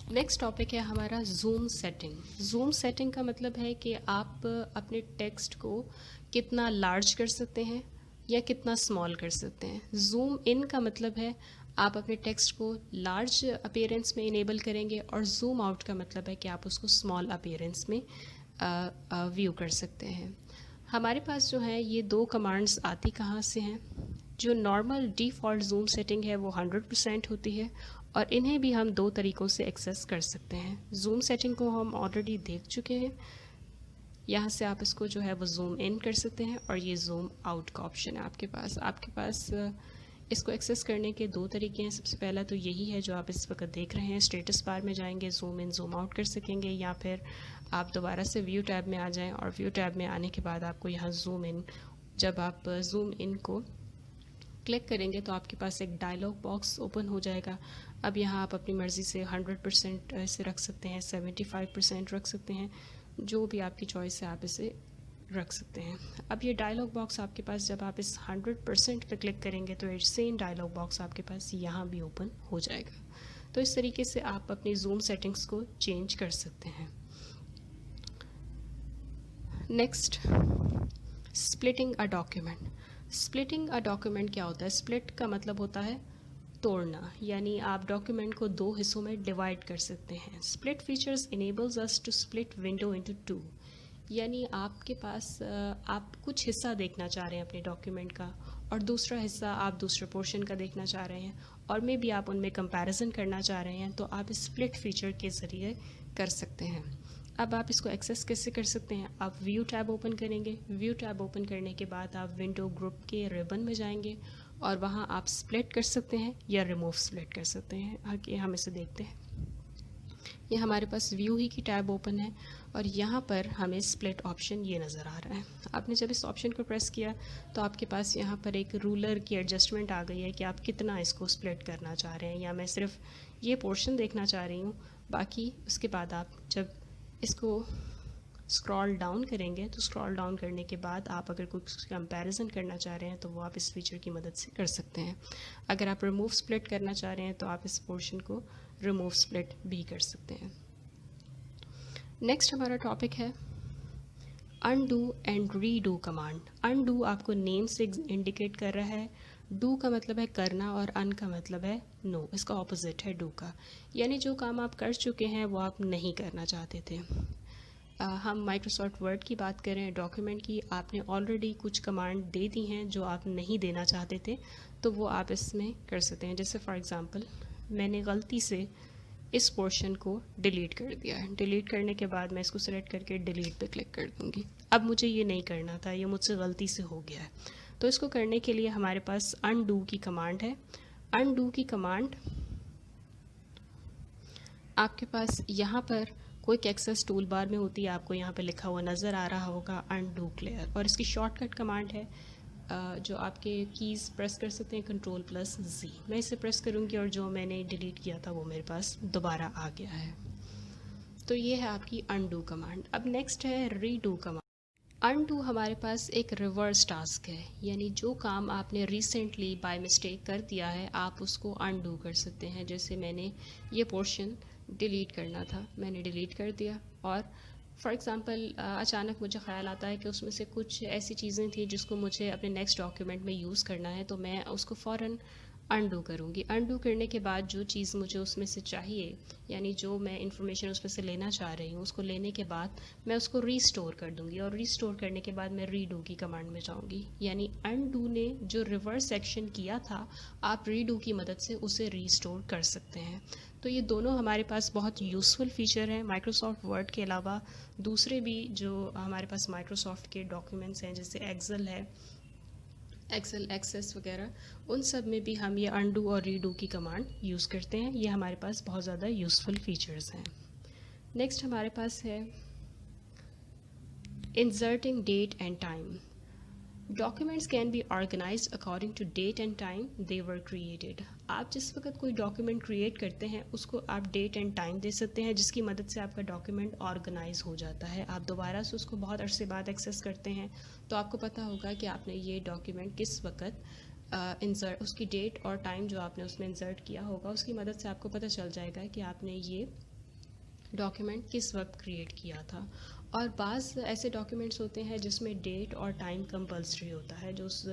Next topic है हमारा zoom setting. Zoom setting का मतलब है कि आप अपने टेक्स्ट को कितना लार्ज कर सकते हैं या कितना स्मॉल कर सकते हैं। जूम इन का मतलब है आप अपने टेक्स्ट को लार्ज अपीयरेंस में इनेबल करेंगे, और जूम आउट का मतलब है कि आप उसको स्मॉल अपीयरेंस में व्यू कर सकते हैं। हमारे पास जो है ये दो कमांड्स आती कहाँ से हैं। जो नॉर्मल डिफ़ॉल्ट जूम सेटिंग है वो 100% होती है, और इन्हें भी हम दो तरीक़ों से एक्सेस कर सकते हैं। जूम सेटिंग को हम ऑलरेडी देख चुके हैं। यहाँ से आप इसको जो है वो जूम इन कर सकते हैं, और ये जूम आउट का ऑप्शन है आपके पास इसको एक्सेस करने के दो तरीके हैं। सबसे पहला तो यही है जो आप इस वक्त देख रहे हैं। स्टेटस बार में जाएंगे, जूम इन जूम आउट कर सकेंगे, या फिर आप दोबारा से व्यू टैब में आ जाएं, और व्यू टैब में आने के बाद आपको यहाँ जूम इन, जब आप जूम इन को क्लिक करेंगे तो आपके पास एक डायलॉग बॉक्स ओपन हो जाएगा। अब यहाँ आप अपनी मर्ज़ी से 100% इसे रख सकते हैं, 75% रख सकते हैं, जो भी आपकी चॉइस है आप इसे रख सकते हैं। अब ये डायलॉग बॉक्स आपके पास, जब आप इस 100% पे क्लिक करेंगे तो इट सेम डायलॉग बॉक्स आपके पास यहाँ भी ओपन हो जाएगा। तो इस तरीके से आप अपनी जूम सेटिंग्स को चेंज कर सकते हैं। Next, splitting a document. Splitting a document क्या होता है? स्प्लिट का मतलब होता है तोड़ना, यानी आप डॉक्यूमेंट को दो हिस्सों में डिवाइड कर सकते हैं। Split features enables us to split window into two, यानी आपके पास आप कुछ हिस्सा देखना चाह रहे हैं अपने डॉक्यूमेंट का, और दूसरा हिस्सा आप दूसरे पोर्शन का देखना चाह रहे हैं, और मे भी आप उनमें कंपैरिजन करना चाह रहे हैं, तो आप स्प्लिट फीचर के ज़रिए कर सकते हैं। अब आप इसको एक्सेस कैसे कर सकते हैं? आप व्यू टैब ओपन करेंगे। व्यू टैब ओपन करने के बाद आप विंडो ग्रुप के रिबन में जाएंगे, और वहाँ आप स्प्लिट कर सकते हैं या रिमूव स्प्लिट कर सकते हैं। आगे हम इसे देखते हैं। ये हमारे पास व्यू ही की टैब ओपन है, और यहाँ पर हमें स्प्लिट ऑप्शन ये नज़र आ रहा है। आपने जब इस ऑप्शन को प्रेस किया तो आपके पास यहाँ पर एक रूलर की एडजस्टमेंट आ गई है कि आप कितना इसको स्प्लिट करना चाह रहे हैं, या मैं सिर्फ ये पोर्शन देखना चाह रही हूँ, बाकी उसके बाद आप जब इसको स्क्रॉल डाउन करेंगे तो स्क्रॉल डाउन करने के बाद आप अगर कुछ कंपैरिजन करना चाह रहे हैं तो वो आप इस फीचर की मदद से कर सकते हैं। अगर आप रिमूव स्प्लिट करना चाह रहे हैं तो आप इस पोर्शन को रिमूव स्प्लिट भी कर सकते हैं। नेक्स्ट हमारा टॉपिक है undo and redo command. Undo आपको नेम से इंडिकेट कर रहा है, डू का मतलब है करना, और अन का मतलब है नो। इसका ऑपोजिट है डू का, यानी जो काम आप कर चुके हैं वो आप नहीं करना चाहते थे। हम माइक्रोसॉफ्ट वर्ड की बात करें, डॉक्यूमेंट की, आपने ऑलरेडी कुछ कमांड दे दी हैं जो आप नहीं देना चाहते थे, तो वो आप इसमें कर सकते हैं। जैसे फॉर एग्ज़ाम्पल मैंने गलती से इस पोर्शन को डिलीट कर दिया है। डिलीट करने के बाद मैं इसको सेलेक्ट करके डिलीट पे क्लिक कर दूँगी। अब मुझे ये नहीं करना था, ये मुझसे गलती से हो गया है। तो इसको करने के लिए हमारे पास अनडू की कमांड है। अनडू की कमांड आपके पास यहाँ पर क्विक एक्सेस टूल बार में होती है, आपको यहाँ पे लिखा हुआ नज़र आ रहा होगा अनडू क्लियर, और इसकी शॉर्टकट कमांड है जो आपके कीज़ प्रेस कर सकते हैं, Ctrl+Z। मैं इसे प्रेस करूँगी और जो मैंने डिलीट किया था वो मेरे पास दोबारा आ गया है। तो ये है आपकी अनडू कमांड। अब नेक्स्ट है रीडू कमांड। अनडू हमारे पास एक रिवर्स टास्क है, यानी जो काम आपने रिसेंटली बाय मिस्टेक कर दिया है आप उसको अनडू कर सकते हैं। जैसे मैंने ये पोर्शन डिलीट करना था, मैंने डिलीट कर दिया, और फॉर एग्ज़ाम्पल अचानक मुझे ख़्याल आता है कि उसमें से कुछ ऐसी चीज़ें थी जिसको मुझे अपने नेक्स्ट डॉक्यूमेंट में यूज़ करना है, तो मैं उसको फ़ौरन अनडू करूँगी। अनडू करने के बाद जो चीज़ मुझे उसमें से चाहिए, यानी जो मैं इन्फॉर्मेशन उसमें से लेना चाह रही हूँ, उसको लेने के बाद मैं उसको रीस्टोर कर दूँगी, और रीस्टोर करने के बाद मैं रीडू की कमांड में जाऊँगी। यानी अनडू ने जो रिवर्स एक्शन किया था, आप रीडू की मदद से उसे रीस्टोर कर सकते हैं। तो ये दोनों हमारे पास बहुत यूज़फुल फ़ीचर हैं। माइक्रोसॉफ्ट वर्ड के अलावा दूसरे भी जो हमारे पास माइक्रोसॉफ्ट के डॉक्यूमेंट्स हैं, जैसे एक्सेल है, एक्सेल एक्सेस वगैरह, उन सब में भी हम ये अनडू और रीडू की कमांड यूज़ करते हैं। ये हमारे पास बहुत ज़्यादा यूज़फुल फ़ीचर्स हैं। नेक्स्ट हमारे पास है inserting date and time. Documents can be organised according to date and time they were created. आप जिस वक्त कोई डॉक्यूमेंट क्रिएट करते हैं उसको आप डेट एंड टाइम दे सकते हैं, जिसकी मदद से आपका डॉक्यूमेंट ऑर्गेनाइज हो जाता है। आप दोबारा से उसको बहुत अरसे बाद एक्सेस करते हैं तो आपको पता होगा कि आपने ये डॉक्यूमेंट किस वक्त इंसर्ट, उसकी डेट और टाइम जो आपने उसमें इंसर्ट किया होगा उसकी मदद से आपको पता चल जाएगा कि आपने ये डॉक्यूमेंट किस वक्त क्रिएट किया था। और बाज़ ऐसे डॉक्यूमेंट्स होते हैं जिसमें डेट और टाइम कंपल्सरी होता है, जो उस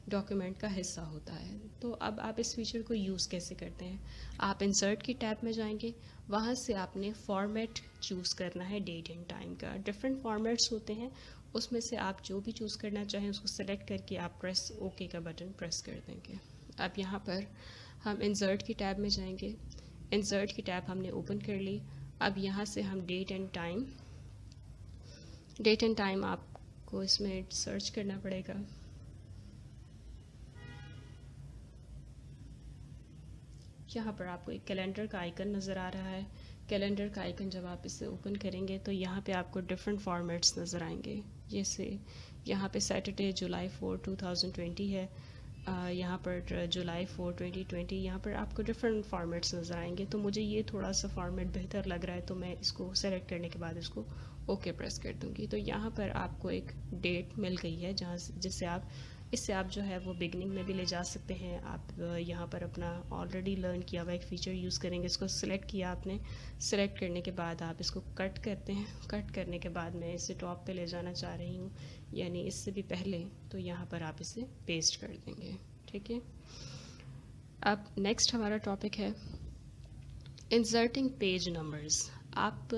डॉक्यूमेंट का हिस्सा होता है। तो अब आप इस फीचर को यूज़ कैसे करते हैं, आप इंसर्ट की टैब में जाएंगे, वहाँ से आपने फॉर्मेट चूज़ करना है डेट एंड टाइम का। डिफरेंट फॉर्मेट्स होते हैं, उसमें से आप जो भी चूज़ करना चाहें उसको सेलेक्ट करके आप प्रेस ओके का बटन प्रेस कर देंगे। अब यहाँ पर हम इंसर्ट की टैब में जाएंगे, इंसर्ट की टैब हमने ओपन कर ली। अब यहाँ से हम डेट एंड टाइम आपको इसमें सर्च करना पड़ेगा। यहाँ पर आपको एक कैलेंडर का आइकन नज़र आ रहा है। कैलेंडर का आइकन जब आप इसे ओपन करेंगे तो यहाँ पे आपको डिफरेंट फॉर्मेट्स नज़र आएंगे। जैसे यहाँ पे सैटरडे जुलाई 4 2020 है, यहाँ पर जुलाई 4 2020, यहाँ पर आपको डिफरेंट फॉर्मेट्स नज़र आएंगे। तो मुझे ये थोड़ा सा फॉर्मेट बेहतर लग रहा है, तो मैं इसको सेलेक्ट करने के बाद इसको ओके प्रेस कर दूँगी। तो यहाँ पर आपको एक डेट मिल गई है जहाँ जिससे आप इससे आप जो है वो बिगनिंग में भी ले जा सकते हैं। आप यहाँ पर अपना ऑलरेडी लर्न किया हुआ एक फ़ीचर यूज़ करेंगे। इसको सिलेक्ट किया आपने, सिलेक्ट करने के बाद आप इसको कट करते हैं। कट करने के बाद मैं इसे टॉप पे ले जाना चाह रही हूँ, यानी इससे भी पहले, तो यहाँ पर आप इसे पेस्ट कर देंगे। ठीक है, अब नेक्स्ट हमारा टॉपिक है इंसर्टिंग पेज नंबर्स। आप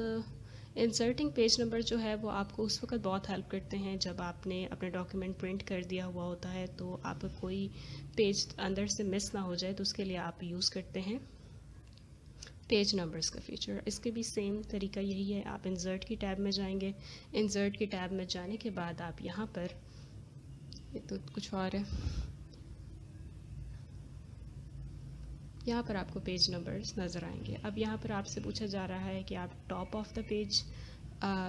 इंसर्टिंग पेज नंबर जो है वो आपको उस वक्त बहुत हेल्प करते हैं जब आपने अपने डॉक्यूमेंट प्रिंट कर दिया हुआ होता है, तो आप कोई पेज अंदर से मिस ना हो जाए, तो उसके लिए आप यूज़ करते हैं पेज नंबर्स का फीचर। इसके भी सेम तरीका यही है, आप इंसर्ट की टैब में जाएंगे। इंसर्ट की टैब में जाने के बाद आप यहाँ पर, ये तो कुछ और है, यहाँ पर आपको पेज नंबर्स नज़र आएंगे। अब यहाँ पर आपसे पूछा जा रहा है कि आप top of the page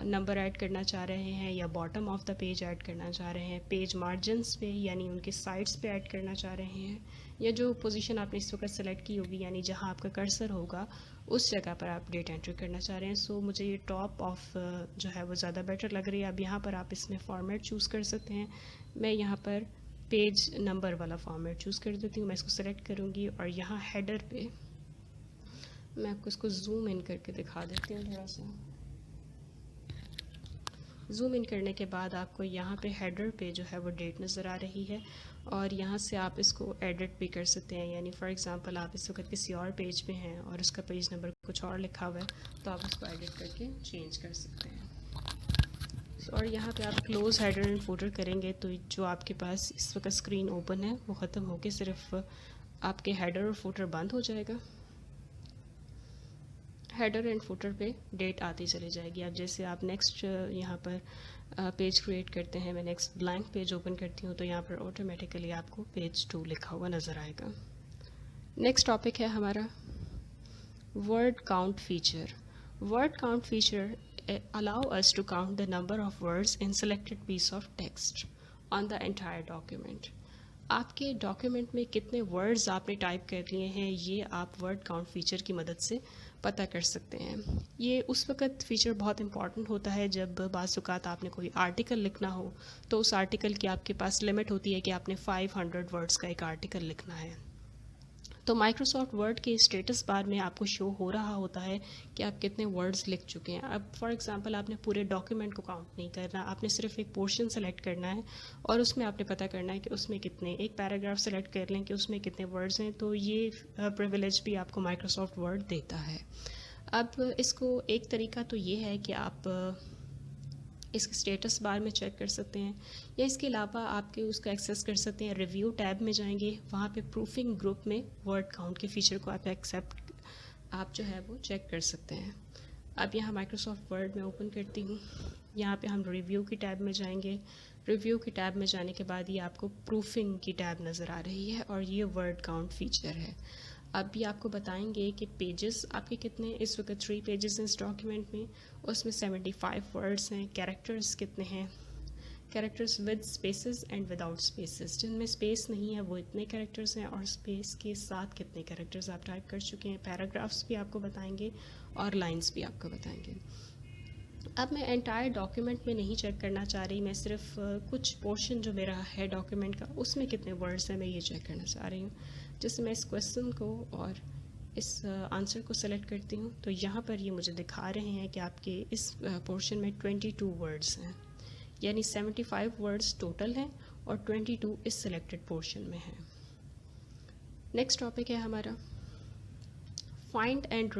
number add करना चाह रहे हैं या bottom of the page add करना चाह रहे हैं, पेज मार्जिन्स पे यानी उनके साइड्स पे ऐड करना चाह रहे हैं, या जो पोजीशन आपने इस वक्त सेलेक्ट की होगी यानी जहाँ आपका कर्सर होगा उस जगह पर आप डेट एंटर करना चाह रहे हैं। सो मुझे ये टॉप ऑफ जो है वो ज़्यादा बेटर लग रही है। अब यहाँ पर आप इसमें फॉर्मेट चूज़ कर सकते हैं। मैं यहाँ पर पेज नंबर वाला फॉर्मेट चूज़ कर देती हूँ। मैं इसको सेलेक्ट करूँगी और यहाँ हेडर पे मैं आपको इसको जूम इन करके दिखा देती हूँ। थोड़ा सा जूम इन करने के बाद आपको यहाँ पे हेडर पे जो है वो डेट नज़र आ रही है, और यहाँ से आप इसको एडिट भी कर सकते हैं। यानी फॉर एग्जांपल आप इस वक्त किसी और पेज पे हैं और उसका पेज नंबर कुछ और लिखा हुआ है, तो आप उसको एडिट करके चेंज कर सकते हैं। और यहाँ पे आप क्लोज हेडर एंड फुटर करेंगे तो जो आपके पास इस वक्त स्क्रीन ओपन है वो ख़त्म होकर सिर्फ आपके हेडर और फुटर बंद हो जाएगा। हेडर एंड फुटर पे डेट आती चली जाएगी। अब जैसे आप नेक्स्ट यहाँ पर पेज क्रिएट करते हैं, मैं नेक्स्ट ब्लैंक पेज ओपन करती हूँ तो यहाँ पर ऑटोमेटिकली आपको पेज 2 लिखा हुआ नज़र आएगा। नेक्स्ट टॉपिक है हमारा word count feature. Word count feature allow us to count the number of words in selected piece of text on the entire document। आपके डॉक्यूमेंट में कितने वर्ड्स आपने टाइप कर लिए हैं ये आप वर्ड काउंट फीचर की मदद से पता कर सकते हैं। ये उस वक्त फ़ीचर बहुत इंपॉर्टेंट होता है जब बाज़ औक़ात आपने कोई आर्टिकल लिखना हो, तो उस आर्टिकल की आपके पास लिमिट होती है कि आपने 500 वर्ड्स का एक आर्टिकल लिखना है। तो माइक्रोसॉफ्ट वर्ड के स्टेटस बार में आपको शो हो रहा होता है कि आप कितने वर्ड्स लिख चुके हैं। अब फॉर एग्जांपल आपने पूरे डॉक्यूमेंट को काउंट नहीं करना, आपने सिर्फ एक पोर्शन सेलेक्ट करना है और उसमें आपने पता करना है कि उसमें कितने, एक पैराग्राफ सेलेक्ट कर लें कि उसमें कितने वर्ड्स हैं। तो ये प्रिविलेज भी आपको माइक्रोसॉफ्ट वर्ड देता है। अब इसको एक तरीका तो ये है कि आप इसके स्टेटस बार में चेक कर सकते हैं, या इसके अलावा आपके उसका एक्सेस कर सकते हैं। रिव्यू टैब में जाएंगे, वहाँ पे प्रूफिंग ग्रुप में वर्ड काउंट के फीचर को आप जो है वो चेक कर सकते हैं। अब यहाँ माइक्रोसॉफ्ट वर्ड में ओपन करती हूँ, यहाँ पे हम रिव्यू की टैब में जाएंगे। रिव्यू की टैब में जाने के बाद ये आपको प्रूफिंग की टैब नज़र आ रही है और ये वर्ड काउंट फीचर है। अब ये आपको बताएंगे कि पेजेस आपके कितने, इस वक्त 3 पेजेस हैं इस डॉक्यूमेंट में, उसमें 75 वर्ड्स हैं। कैरेक्टर्स कितने हैं, characters with spaces and without spaces, जिनमें स्पेस नहीं है वो इतने कैरेक्टर्स हैं, और स्पेस के साथ कितने कैरेक्टर्स आप टाइप कर चुके हैं। पैराग्राफ्स भी आपको बताएंगे और लाइन्स भी आपको बताएंगे। अब मैं एंटायर डॉक्यूमेंट में नहीं चेक करना चाह रही, मैं सिर्फ कुछ पोर्शन जो मेरा है डॉक्यूमेंट का उसमें कितने वर्ड्स हैं मैं ये चेक करना चाह रही हूँ। जैसे मैं इस क्वेश्चन को और इस आंसर को सेलेक्ट करती हूँ तो यहाँ पर ये मुझे दिखा रहे हैं कि आपके इस पोर्शन में 22 वर्ड्स हैं, यानी 75 वर्ड्स टोटल हैं और 22 इस सेलेक्टेड पोर्शन में हैं। नेक्स्ट टॉपिक है हमारा फाइंड एंड